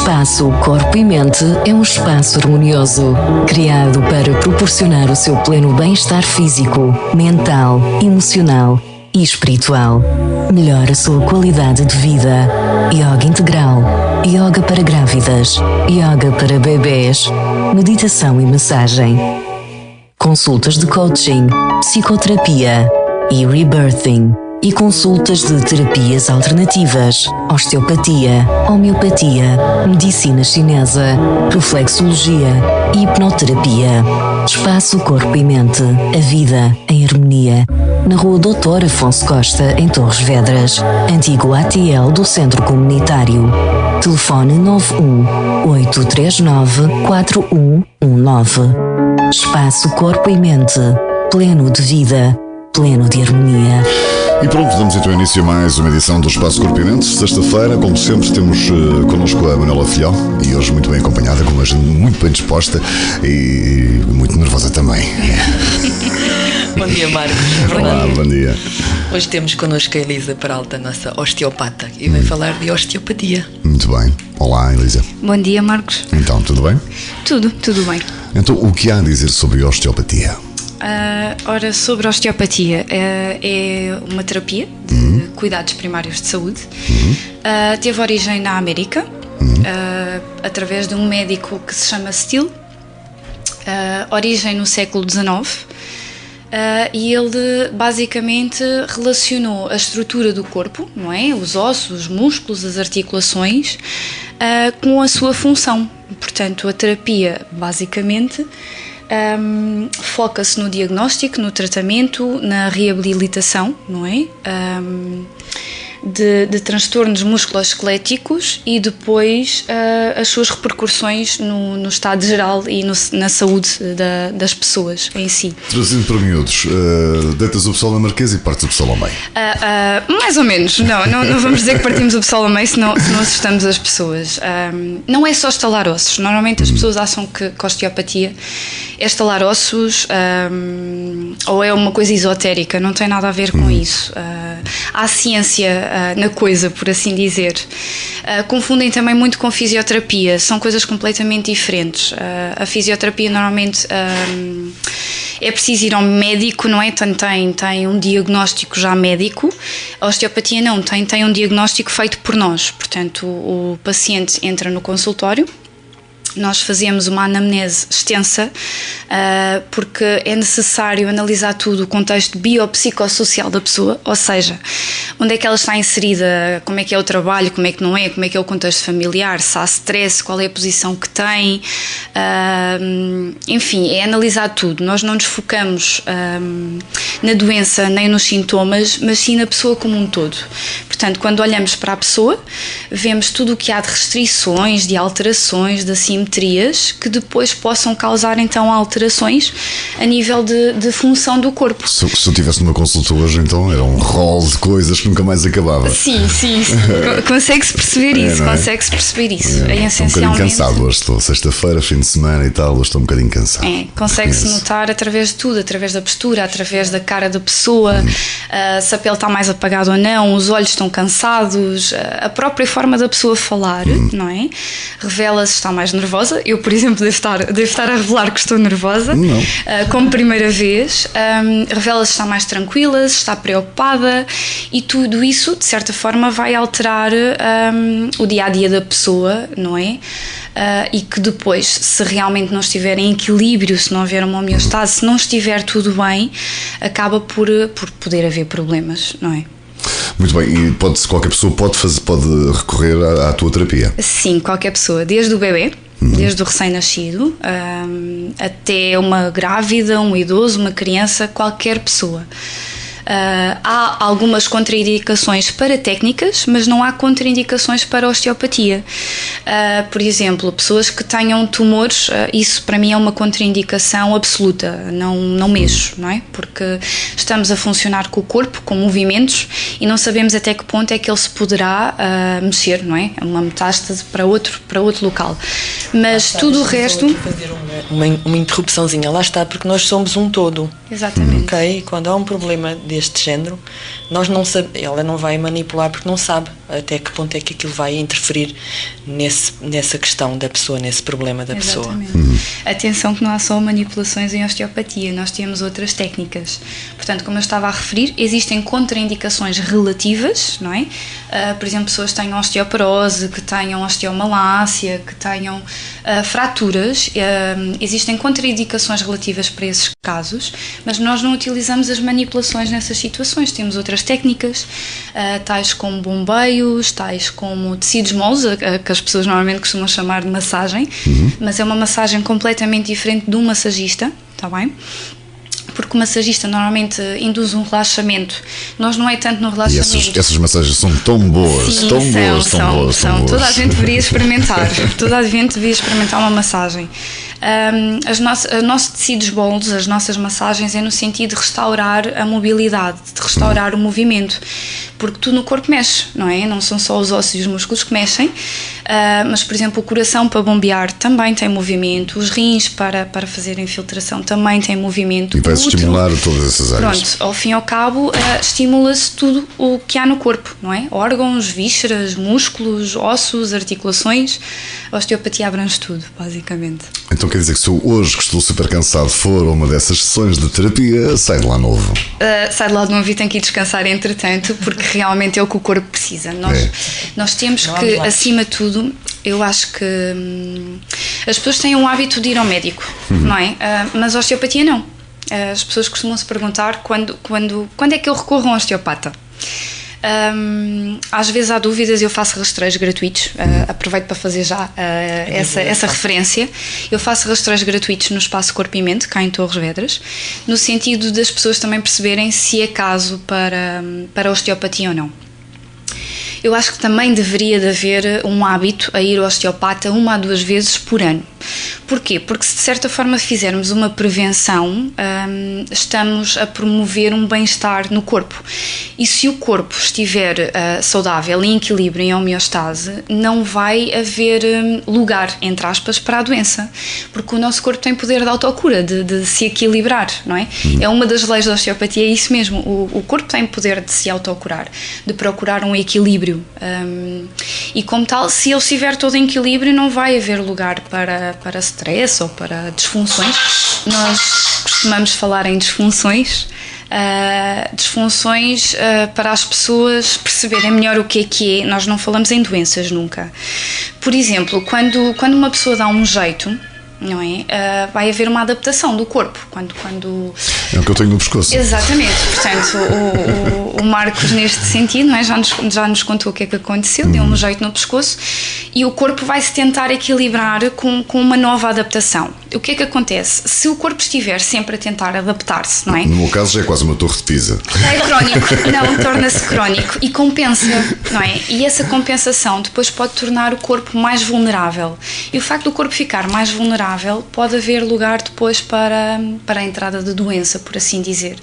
Espaço Corpo e Mente é um espaço harmonioso, criado para proporcionar o seu pleno bem-estar físico, mental, emocional e espiritual. Melhora a sua qualidade de vida. Yoga integral, yoga para grávidas, yoga para bebês, meditação e massagem. Consultas de coaching, psicoterapia e rebirthing. E consultas de terapias alternativas, osteopatia, homeopatia, medicina chinesa, reflexologia e hipnoterapia. Espaço Corpo e Mente, a vida em harmonia. Na rua Dr. Afonso Costa, em Torres Vedras, antigo ATL do Centro Comunitário. Telefone 91 839 4119. Espaço Corpo e Mente, pleno de vida, pleno de harmonia. E pronto, damos então início a mais uma edição do Espaço Corpo e Mente. Sexta-feira, como sempre, temos connosco a Manuela Fial e hoje muito bem acompanhada, com uma gente muito bem disposta e muito nervosa também. Bom dia, Marcos. Olá, bom dia. Hoje temos connosco a Elisa Peralta, nossa osteopata, e vem falar de osteopatia. Muito bem. Olá, Elisa. Bom dia, Marcos. Então, tudo bem? Tudo bem. Então, o que há a dizer sobre osteopatia? Ora, sobre a osteopatia, é uma terapia de cuidados primários de saúde. Teve origem na América, através de um médico que se chama Steele, origem no século XIX, e ele basicamente relacionou a estrutura do corpo, não é? Os ossos, os músculos, as articulações, com a sua função. Portanto, a terapia basicamente foca-se no diagnóstico, no tratamento, na reabilitação, não é? De transtornos musculoesqueléticos e depois as suas repercussões no estado geral e na saúde das pessoas em si. Trazindo para miúdos, deitas o pessoal na Marquesa e partes o pessoal ao meio? Mais ou menos, não vamos dizer que partimos o pessoal ao meio, senão assustamos as pessoas. Não é só estalar ossos, normalmente as pessoas acham que a osteopatia é estalar ossos, ou é uma coisa esotérica, não tem nada a ver com isso. Há ciência na coisa, por assim dizer. Confundem também muito com fisioterapia, são coisas completamente diferentes. A fisioterapia normalmente é preciso ir ao médico, não é? Tem um diagnóstico já médico. A osteopatia não, tem um diagnóstico feito por nós. Portanto, o paciente entra no consultório. Nós fazemos uma anamnese extensa, porque é necessário analisar tudo, o contexto biopsicossocial da pessoa, ou seja, onde é que ela está inserida, como é que é o trabalho, como é que não é, como é que é o contexto familiar, se há stress, qual é a posição que tem, enfim, é analisar tudo. Nós não nos focamos na doença nem nos sintomas, mas sim na pessoa como um todo. Portanto, quando olhamos para a pessoa, vemos tudo o que há de restrições, de alterações, de assimetrias, que depois possam causar então alterações a nível de função do corpo. Se eu estivesse numa consulta hoje, então era um rol de coisas que nunca mais acabava. Sim. Consegue-se perceber isso, consegue-se perceber isso. Estou um bocadinho cansado hoje, estou sexta-feira, fim de semana e tal, hoje estou um bocadinho cansado. Consegue-se notar através de tudo, através da postura, através da cara da pessoa, se a pele está mais apagada ou não, os olhos estão cansados, a própria forma da pessoa falar, não é? Revela se está mais nervosa. Eu, por exemplo, devo estar a revelar que estou nervosa, como primeira vez. Revela se está mais tranquila, se está preocupada, e tudo isso, de certa forma, vai alterar o dia-a-dia da pessoa, não é? E que depois, se realmente não estiver em equilíbrio, se não houver uma homeostase, se não estiver tudo bem, acaba por poder haver problemas, não é? Muito bem, e qualquer pessoa pode recorrer à tua terapia? Sim, qualquer pessoa, desde o bebê, desde o recém-nascido até uma grávida, um idoso, uma criança, qualquer pessoa. Há algumas contraindicações para técnicas, mas não há contraindicações para osteopatia. Por exemplo, pessoas que tenham tumores, isso para mim é uma contraindicação absoluta, não mexo, não é? Porque estamos a funcionar com o corpo, com movimentos, e não sabemos até que ponto é que ele se poderá mexer, não é? É uma metástase para outro local. Mas tudo o resto... Fazer uma interrupçãozinha, lá está, porque nós somos um todo. Exatamente. Ok, quando há um problema deste género, ela não vai manipular porque não sabe até que ponto é que aquilo vai interferir nessa questão da pessoa, nesse problema da pessoa. Atenção que não há só manipulações em osteopatia, nós temos outras técnicas. Portanto, como eu estava a referir, existem contraindicações relativas, não é? Por exemplo, pessoas que tenham osteoporose, que tenham osteomalácia, que tenham fraturas, existem contraindicações relativas para esses casos, mas nós não utilizamos as manipulações nessas situações. Temos outras técnicas, tais como bombeios, tais como tecidos moles, que as pessoas normalmente costumam chamar de massagem, mas é uma massagem completamente diferente de um massagista, está bem? Porque o massagista normalmente induz um relaxamento. Nós não é tanto no relaxamento. E essas massagens são tão boas, Sim, tão boas. Toda a gente deveria experimentar. Toda a gente deveria experimentar uma massagem. Os nossos tecidos moles, as nossas massagens, é no sentido de restaurar a mobilidade, de restaurar o movimento. Porque tudo no corpo mexe, não é? Não são só os ossos e os músculos que mexem, mas, por exemplo, o coração para bombear também tem movimento, os rins para fazer infiltração também tem movimento. E vai estimular todas essas áreas. Pronto, ao fim e ao cabo, estimula-se tudo o que há no corpo, não é? Órgãos, vísceras, músculos, ossos, articulações. A osteopatia abrange tudo, basicamente. Então quer dizer que se eu hoje, que estou super cansado, for a uma dessas sessões de terapia, sai de lá novo? Sai de lá de novo e tem que ir descansar entretanto, porque realmente é o que o corpo precisa. Nós temos que, acima de tudo, eu acho que as pessoas têm um hábito de ir ao médico, não é? Mas a osteopatia não. As pessoas costumam se perguntar quando é que eu recorro a um osteopata. Às vezes há dúvidas, eu faço rastreios gratuitos, aproveito para fazer já essa referência. Eu faço rastreios gratuitos no Espaço Corpo e Mente, cá em Torres Vedras, no sentido das pessoas também perceberem se é caso para a osteopatia ou não. Eu acho que também deveria de haver um hábito a ir ao osteopata 1 a 2 vezes por ano. Porquê? Porque se de certa forma fizermos uma prevenção, estamos a promover um bem-estar no corpo. E se o corpo estiver saudável, em equilíbrio, em homeostase, não vai haver lugar, entre aspas, para a doença. Porque o nosso corpo tem poder de autocura, de se equilibrar, não é? É uma das leis da osteopatia, é isso mesmo. O corpo tem poder de se autocurar, de procurar um equilíbrio. E como tal, se ele estiver todo em equilíbrio, não vai haver lugar para stress ou para disfunções. Nós costumamos falar em disfunções, para as pessoas perceberem melhor o que é. Nós não falamos em doenças nunca. Por exemplo, quando uma pessoa dá um jeito, não é? Vai haver uma adaptação do corpo. Quando... É o que eu tenho no pescoço. Exatamente. Portanto, o Marcos, neste sentido, não é? já nos contou o que é que aconteceu, deu um jeito no pescoço e o corpo vai se tentar equilibrar com uma nova adaptação. O que é que acontece? Se o corpo estiver sempre a tentar adaptar-se, não é? No meu caso já é quase uma torre de Pisa. É crónico, não, torna-se crónico e compensa, não é? E essa compensação depois pode tornar o corpo mais vulnerável. E o facto do corpo ficar mais vulnerável pode haver lugar depois para a entrada de doença, por assim dizer.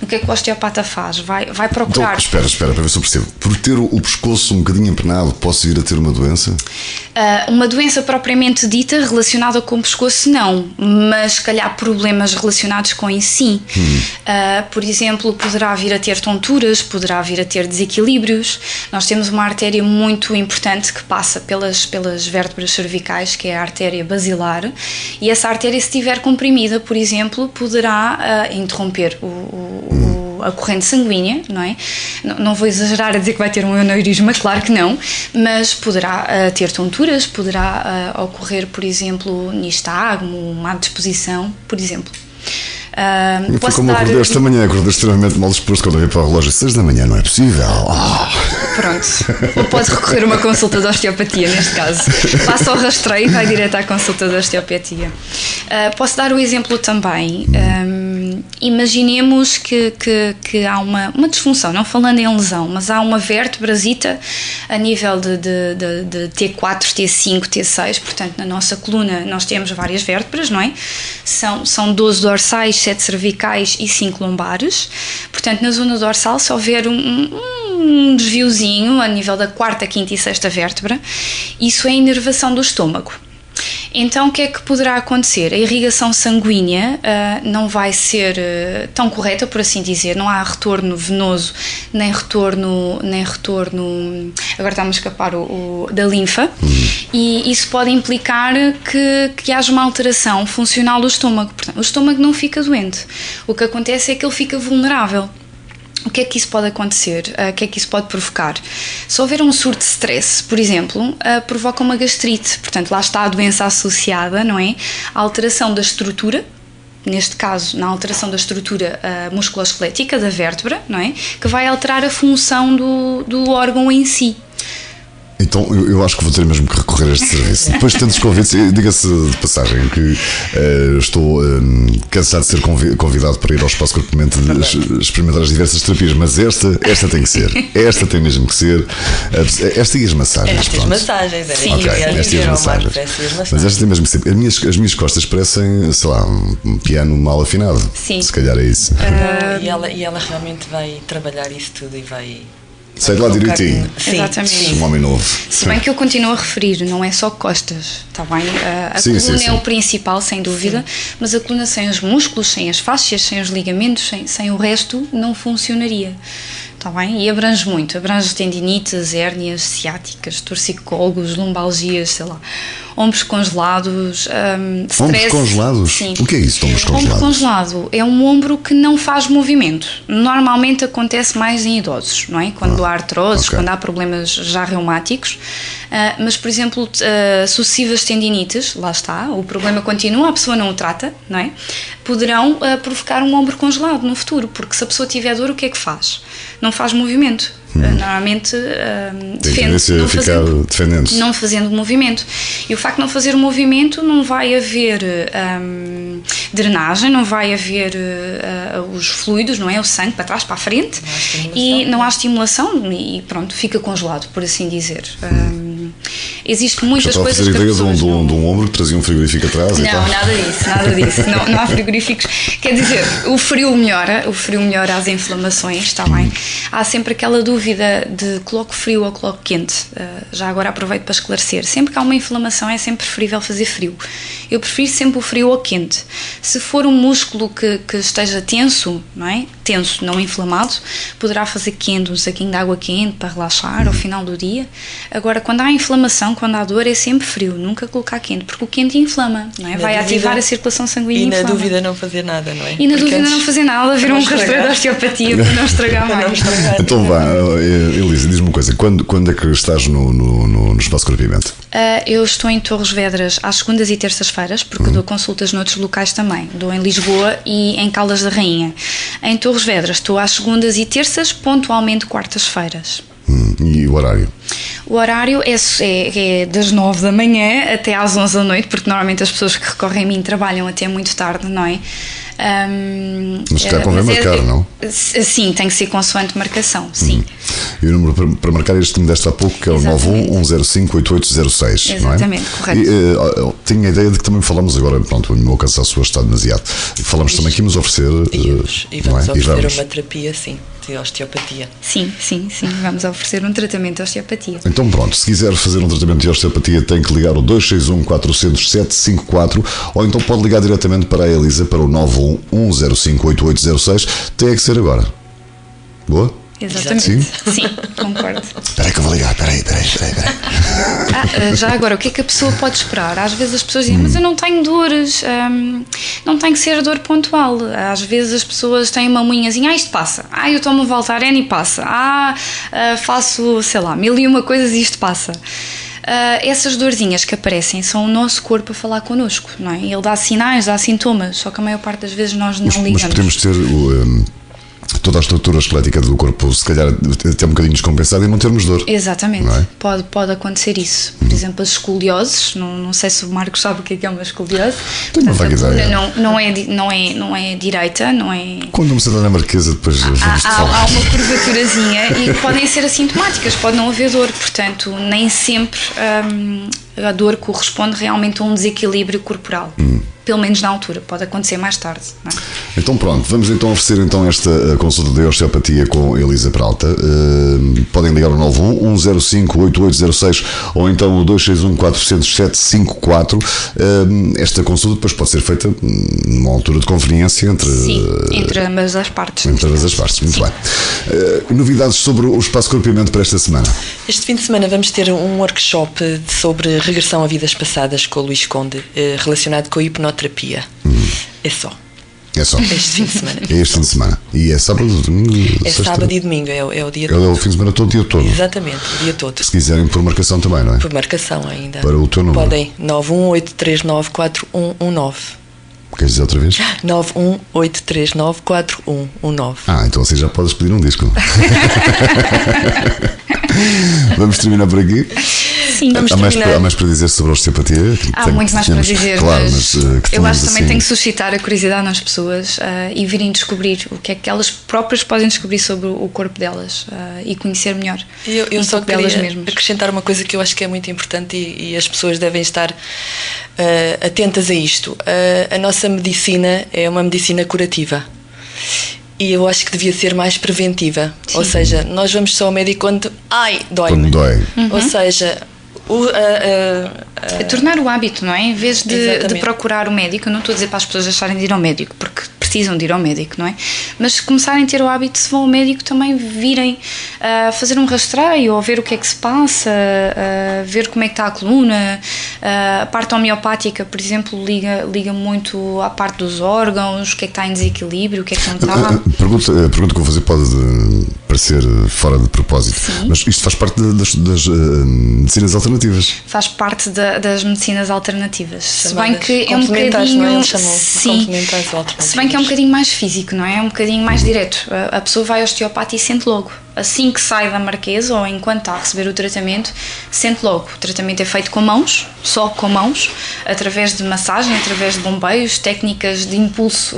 O que é que o osteopata faz? Vai procurar... Então, espera, para ver se eu percebo. Por ter o pescoço um bocadinho empenado, posso vir a ter uma doença? Uma doença propriamente dita relacionada com o pescoço, não. Mas, se calhar, problemas relacionados com isso, sim. Por exemplo, poderá vir a ter tonturas, poderá vir a ter desequilíbrios. Nós temos uma artéria muito importante que passa pelas vértebras cervicais, que é a artéria basilar, e essa artéria, se estiver comprimida, por exemplo, poderá interromper a corrente sanguínea, não é? Não vou exagerar a dizer que vai ter um aneurisma, claro que não, mas poderá ter tonturas, poderá ocorrer, por exemplo, nistagmo, má disposição, por exemplo. Foi como acordei esta manhã, acordei extremamente mal disposto quando eu vi para o relógio, 6 da manhã, não é possível. Pronto, ou pode recorrer a uma consulta de osteopatia neste caso. Passa o rastreio e vai direto à consulta de osteopatia. Posso dar o exemplo também. Imaginemos que há uma disfunção, não falando em lesão, mas há uma vértebrazita a nível de T4, T5, T6, portanto na nossa coluna nós temos várias vértebras, não é? São 12 dorsais, 7 cervicais e 5 lombares, portanto na zona dorsal, se houver um desviozinho a nível da 4ª, 5ª e 6ª vértebra, isso é a inervação do estômago. Então o que é que poderá acontecer? A irrigação sanguínea não vai ser tão correta, por assim dizer, não há retorno venoso, nem retorno agora está-me a escapar da linfa, e isso pode implicar que haja uma alteração funcional do estômago. Portanto, o estômago não fica doente, o que acontece é que ele fica vulnerável. O que é que isso pode acontecer? O que é que isso pode provocar? Se houver um surto de stress, por exemplo, provoca uma gastrite. Portanto, lá está a doença associada, não é? A alteração da estrutura, neste caso, na alteração da estrutura musculoesquelética da vértebra, não é? Que vai alterar a função do órgão em si. Então eu acho que vou ter mesmo que recorrer a este serviço. Depois de tantos convites, diga-se de passagem que estou cansado de ser convidado para ir ao Espaço Corpo de Mente experimentar as diversas terapias, mas esta tem que ser. Esta tem mesmo que ser. Esta e as massagens. Estas massagens, sim, ok, estas e as massagens. Mas esta tem mesmo que ser. As minhas costas parecem, sei lá, um piano mal afinado. Sim. Se calhar é isso. E ela realmente vai trabalhar isso tudo e vai. Sai de lá direitinho. Exatamente. Um homem novo. Se bem que eu continuo a referir, não é só costas, está bem? A coluna é o principal, sem dúvida, mas a coluna sem os músculos, sem as fáscias, sem os ligamentos, sem o resto, não funcionaria. Está bem? E abrange muito, abrange tendinites, hérnias ciáticas, torcicolgos, lombalgias, sei lá, ombros congelados, stress. Ombros congelados? Sim. O que é isso, ombros congelados? Ombro congelado é um ombro que não faz movimento. Normalmente acontece mais em idosos, não é? Quando há artroses, quando há problemas já reumáticos. Mas, por exemplo, sucessivas tendinites, lá está, o problema continua, a pessoa não o trata, não é? Poderão provocar um ombro congelado no futuro, porque se a pessoa tiver dor, o que é que faz? Não faz movimento. Normalmente defende-se não fazendo movimento. E o facto de não fazer movimento, não vai haver drenagem, não vai haver os fluidos, não é? O sangue para trás, para a frente, e não há estimulação e pronto, fica congelado, por assim dizer. Existem muitas coisas que as pessoas de um ombro que trazia um frigorífico atrás. Não, nada disso. Não há frigoríficos. Quer dizer, o frio melhora as inflamações, está bem? Há sempre aquela dúvida de coloco frio ou coloco quente. Já agora aproveito para esclarecer. Sempre que há uma inflamação é sempre preferível fazer frio. Eu prefiro sempre o frio ou quente. Se for um músculo que esteja tenso, não é? Tenso, não inflamado, poderá fazer quente, um saquinho de água quente para relaxar ao final do dia. Agora, quando há inflamação, quando há dor, é sempre frio, nunca colocar quente, porque o quente inflama, não é? Vai ativar a circulação sanguínea e inflama. E na dúvida não fazer nada, não é? E na dúvida não fazer nada, vir um rastreio de osteopatia para não estragar mais. Então vá, Elisa, diz-me uma coisa, quando é que estás no Espaço Corpo e Mente? Eu estou em Torres Vedras às segundas e terças-feiras, porque dou consultas noutros locais também. Dou em Lisboa e em Caldas da Rainha. Em Torres Vedras estou às segundas e terças, pontualmente quartas-feiras. E o horário? O horário é das 9 da manhã até às 11 da noite, porque normalmente as pessoas que recorrem a mim trabalham até muito tarde, não é? Mas já convém marcar, não? Sim, tem que ser consoante marcação, sim. E o número para marcar este que me deste há pouco, que é o 91-105-8806. Exatamente, não é? correto. Tenho a ideia de que também falamos agora, pronto, o meu cansaço está demasiado. Falamos também que íamos oferecer. E vamos oferecer uma terapia, sim, de osteopatia. Sim, vamos oferecer um tratamento de osteopatia. Então pronto, se quiser fazer um tratamento de osteopatia tem que ligar o 261-400-754 ou então pode ligar diretamente para a Elisa para o 91-105-8806. Tem que ser agora. Boa? Exatamente. Sim, concordo. Espera aí que eu vou ligar, espera aí. Já agora, o que é que a pessoa pode esperar? Às vezes as pessoas dizem, mas eu não tenho dores, não tem que ser dor pontual. Às vezes as pessoas têm uma unhazinha, isto passa. Eu tomo Voltaren e passa. Faço, sei lá, 1001 coisas e isto passa. Essas dorzinhas que aparecem são o nosso corpo a falar connosco, não é? Ele dá sinais, dá sintomas, só que a maior parte das vezes nós não ligamos. Mas podemos ter toda a estrutura esquelética do corpo, se calhar até um bocadinho descompensada e não termos dor. Exatamente, não é? Pode acontecer isso. Por exemplo, as escolioses, não sei se o Marcos sabe o que é uma escoliose. Tenho uma vaga ideia. Não é direita, não é. Quando me sentar na Marquesa, depois vamos há uma curvaturazinha e podem ser assintomáticas, pode não haver dor, portanto, nem sempre a dor corresponde realmente a um desequilíbrio corporal. pelo menos na altura, pode acontecer mais tarde, não é? Então pronto, vamos então oferecer então esta consulta de osteopatia com Elisa Peralta. Podem ligar ao 91-105-8806 ou então o 261-400-754. Esta consulta depois pode ser feita numa altura de conveniência entre ambas as partes. Entre ambas as partes, muito bem. Novidades sobre o espaço Corpo e Mente para esta semana? Este fim de semana vamos ter um workshop sobre regressão a vidas passadas com o Luís Conde, relacionado com a hipnoterapia. É só. É só. Este fim de semana. É este fim de semana. E é sábado, domingo? É sexta? Sábado e domingo, é o dia todo. É o fim de semana todo, o dia todo. Exatamente, o dia todo. Se quiserem por marcação também, não é? Por marcação ainda. Para o teu número. Podem, 918394119. Queres dizer outra vez? 918394119. Então você já podes pedir um disco. Vamos terminar por aqui. Sim, vamos terminar. Há mais para dizer sobre a osteopatia? Há muito mais para dizer, claro, mas que eu acho que também assim... tem que suscitar a curiosidade nas pessoas e virem descobrir o que é que elas próprias podem descobrir sobre o corpo delas e conhecer melhor. Eu só queria acrescentar uma coisa que eu acho que é muito importante e as pessoas devem estar atentas a isto. A nossa medicina é uma medicina curativa. E eu acho que devia ser mais preventiva. Sim. Ou seja, nós vamos só ao médico quando... dói-me. Quando dói. Ou seja... tornar o hábito, não é? Em vez de procurar o médico, eu não estou a dizer para as pessoas deixarem de ir ao médico, porque precisam de ir ao médico, não é? Mas começarem a ter o hábito, se vão ao médico, também virem fazer um rastreio, ou ver o que é que se passa, ver como é que está a coluna. A parte homeopática, por exemplo, liga muito à parte dos órgãos, o que é que está em desequilíbrio, o que é que não está. A pergunta que eu vou fazer pode parecer fora de propósito. Sim. Mas isto faz parte das medicinas alternativas. Faz parte das medicinas alternativas. Se bem que é um bocadinho... Não é? Eles chamam complementares alternativas. Se bem que é um bocadinho mais físico, não é? É um bocadinho mais direto. A pessoa vai ao osteopata e sente logo. Assim que sai da Marquesa ou enquanto está a receber o tratamento, sente logo. O tratamento é feito com mãos, só com mãos, através de massagem, através de bombeios, técnicas de impulso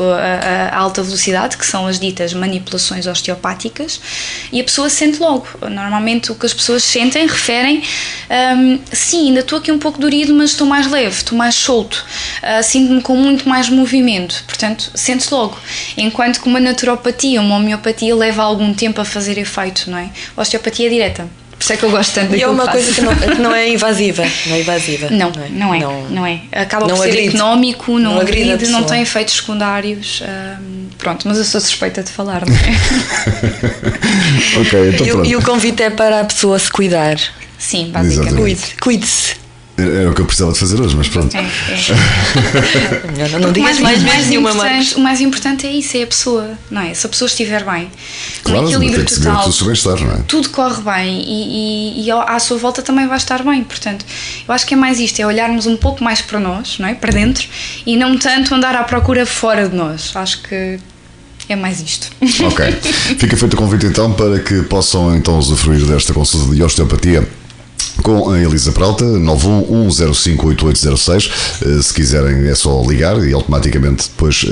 a alta velocidade, que são as ditas manipulações osteopáticas, e a pessoa sente logo. Normalmente o que as pessoas sentem, referem, sim, ainda estou aqui um pouco dorido, mas estou mais leve, estou mais solto, sinto-me com muito mais movimento, portanto, sente-se logo. Enquanto que uma naturopatia, uma homeopatia leva algum tempo a fazer efeito, não é? A osteopatia é direta. Por isso é que eu gosto tanto daquilo. E é uma coisa que não é invasiva. Não é invasiva. Não é. Acaba por ser económico, não agride, não tem efeitos secundários. Pronto, mas eu sou suspeita de falar, não é? Ok, então pronto. E o convite é para a pessoa se cuidar. Sim, basicamente. Cuide-se. Era o que eu precisava de fazer hoje, mas pronto. Não digas mais nenhuma mais. O mais importante é isso, é a pessoa, não é? Se a pessoa estiver bem, claro, no equilíbrio total, o seu bem-estar, não é? Tudo corre bem e à sua volta também vai estar bem. Portanto, eu acho que é mais isto, é olharmos um pouco mais para nós, não é? Para dentro, e não tanto andar à procura fora de nós. Acho que é mais isto. Ok. Fica feito o convite então para que possam então usufruir desta consulta de osteopatia com a Elisa Peralta, 911058806. Se quiserem é só ligar e automaticamente depois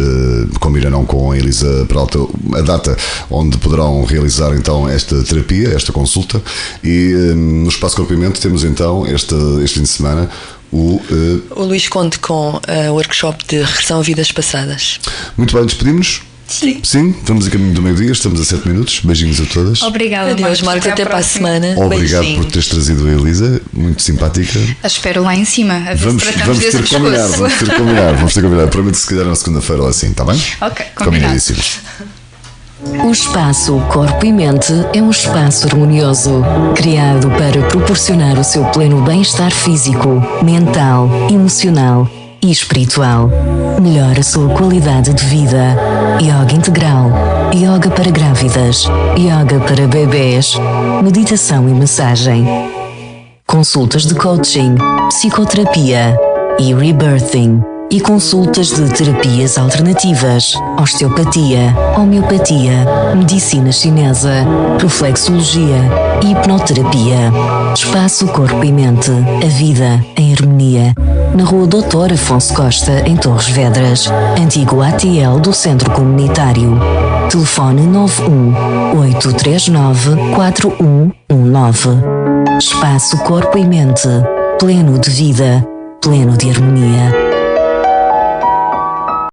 combinarão com a Elisa Peralta a data onde poderão realizar então esta terapia, esta consulta. E no Espaço Corpo e Mente temos então este fim de semana o Luís Conde com o workshop de regressão a vidas passadas. Muito bem, despedimos-nos. Sim, estamos a caminho do meio-dia, estamos a 7 minutos. Beijinhos a todas. Obrigada, Adeus, Marcos, até para a semana. Obrigado por teres trazido a Elisa, muito simpática. A espero lá em cima, a ver se tratamos desse pescoço. Vamos ter que combinar. Prometo se calhar na segunda-feira ou assim, está bem? Ok, combinadíssimo. O espaço Corpo e Mente é um espaço harmonioso, criado para proporcionar o seu pleno bem-estar físico, mental, emocional e espiritual. Melhora a sua qualidade de vida. Yoga integral, yoga para grávidas, yoga para bebês, meditação e massagem, consultas de coaching, psicoterapia e rebirthing, e consultas de terapias alternativas, osteopatia, homeopatia, medicina chinesa, reflexologia e hipnoterapia. Espaço Corpo e Mente, a vida em harmonia. Na Rua Doutor Afonso Costa, em Torres Vedras, antigo ATL do Centro Comunitário. Telefone 91-839-4119. Espaço Corpo e Mente, pleno de vida, pleno de harmonia.